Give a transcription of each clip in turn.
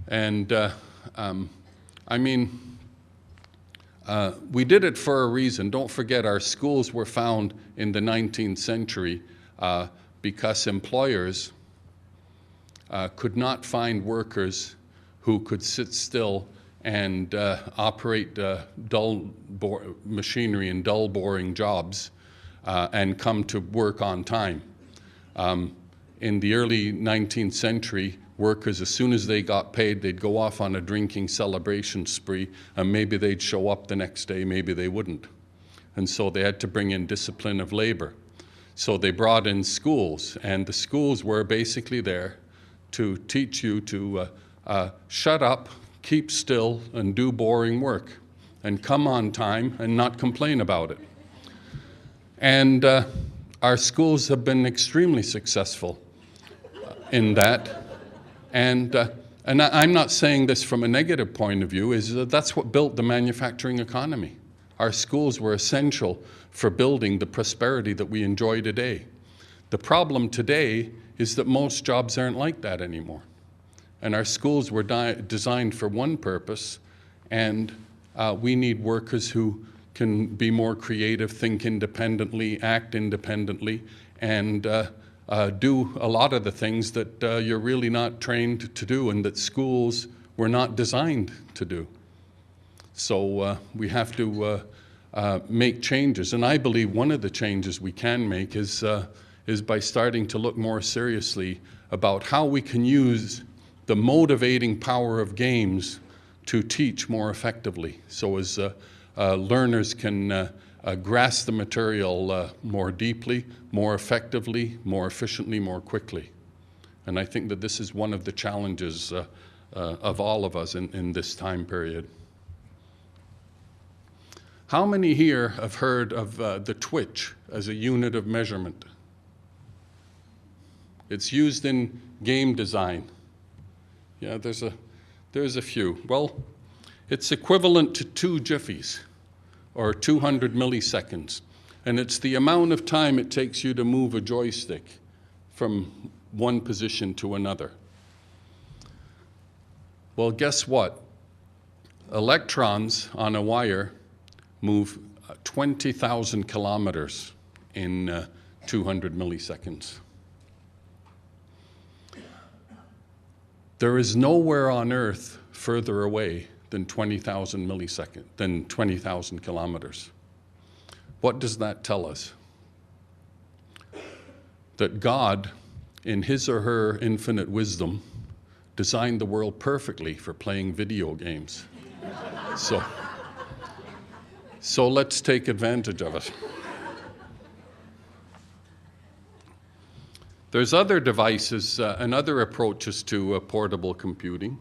And I mean, we did it for a reason. Don't forget, our schools were found in the 19th century because employers could not find workers who could sit still and operate machinery and dull, boring jobs and come to work on time. In the early 19th century, workers, as soon as they got paid, they'd go off on a drinking celebration spree, and maybe they'd show up the next day, maybe they wouldn't. And so they had to bring in discipline of labor. So they brought in schools, and the schools were basically there to teach you to shut up, keep still, and do boring work, and come on time and not complain about it. And our schools have been extremely successful in that. And I'm not saying this from a negative point of view, is that's what built the manufacturing economy. Our schools were essential for building the prosperity that we enjoy today. The problem today is that most jobs aren't like that anymore. And our schools were designed for one purpose, and we need workers who can be more creative, think independently, act independently, and do a lot of the things that you're really not trained to do and that schools were not designed to do. So we have to make changes. And I believe one of the changes we can make is by starting to look more seriously about how we can use the motivating power of games to teach more effectively. So as learners can grasp the material more deeply, more effectively, more efficiently, more quickly. And I think that this is one of the challenges of all of us in this time period. How many here have heard of the twitch as a unit of measurement? It's used in game design. Yeah, there's a few. Well, it's equivalent to 2 jiffies, or 200 milliseconds. And it's the amount of time it takes you to move a joystick from one position to another. Well, guess what? Electrons on a wire move 20,000 kilometers in 200 milliseconds. There is nowhere on Earth further away than 20,000 milliseconds, than 20,000 kilometers. What does that tell us? That God, in his or her infinite wisdom, designed the world perfectly for playing video games. So let's take advantage of it. There's other devices and other approaches to portable computing.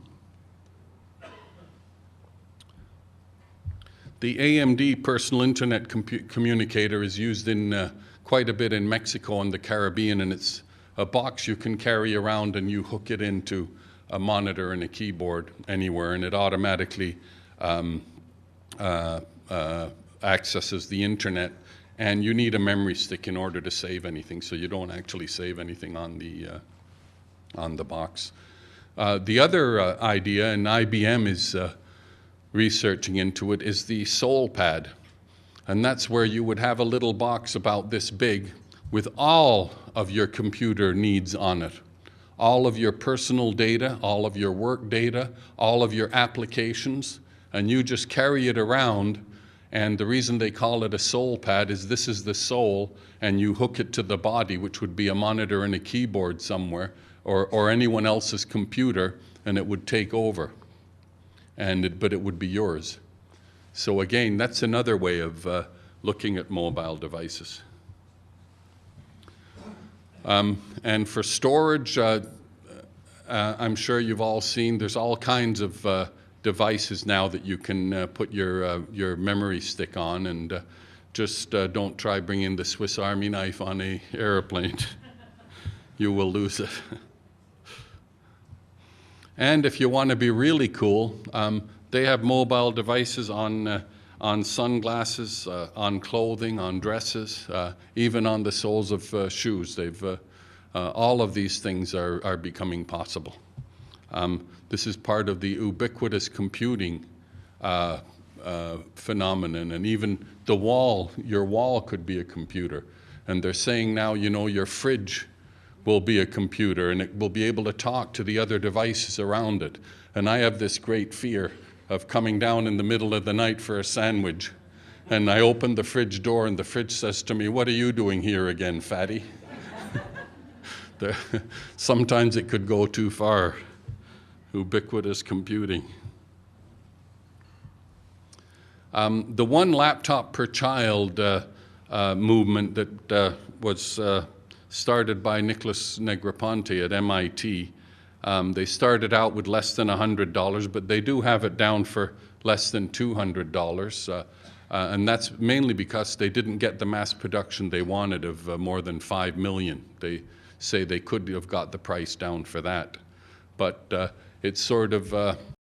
The AMD personal internet communicator is used in quite a bit in Mexico and the Caribbean, and it's a box you can carry around and you hook it into a monitor and a keyboard anywhere, and it automatically accesses the internet. And you need a memory stick in order to save anything, so you don't actually save anything on the box. The other idea, and IBM is researching into it, is the Soul Pad. And that's where you would have a little box about this big with all of your computer needs on it. All of your personal data, all of your work data, all of your applications, and you just carry it around. And the reason they call it a soul pad is this is the soul, and you hook it to the body, which would be a monitor and a keyboard somewhere, or anyone else's computer, and it would take over. But it would be yours. So again, that's another way of looking at mobile devices. And for storage, I'm sure you've all seen, there's all kinds of devices now that you can put your memory stick on, and just don't try bringing the Swiss Army knife on an airplane. You will lose it. And if you want to be really cool, they have mobile devices on sunglasses, on clothing, on dresses, even on the soles of shoes. All of these things are becoming possible. This is part of the ubiquitous computing phenomenon, and even the wall, your wall could be a computer. And they're saying now, you know, your fridge will be a computer and it will be able to talk to the other devices around it. And I have this great fear of coming down in the middle of the night for a sandwich, and I open the fridge door and the fridge says to me, "What are you doing here again, fatty?" Sometimes it could go too far. Ubiquitous computing. The one laptop per child movement that was started by Nicholas Negroponte at MIT. They started out with less than $100, but they do have it down for less than $200. And that's mainly because they didn't get the mass production they wanted of more than 5 million. They say they could have got the price down for that. But it's sort of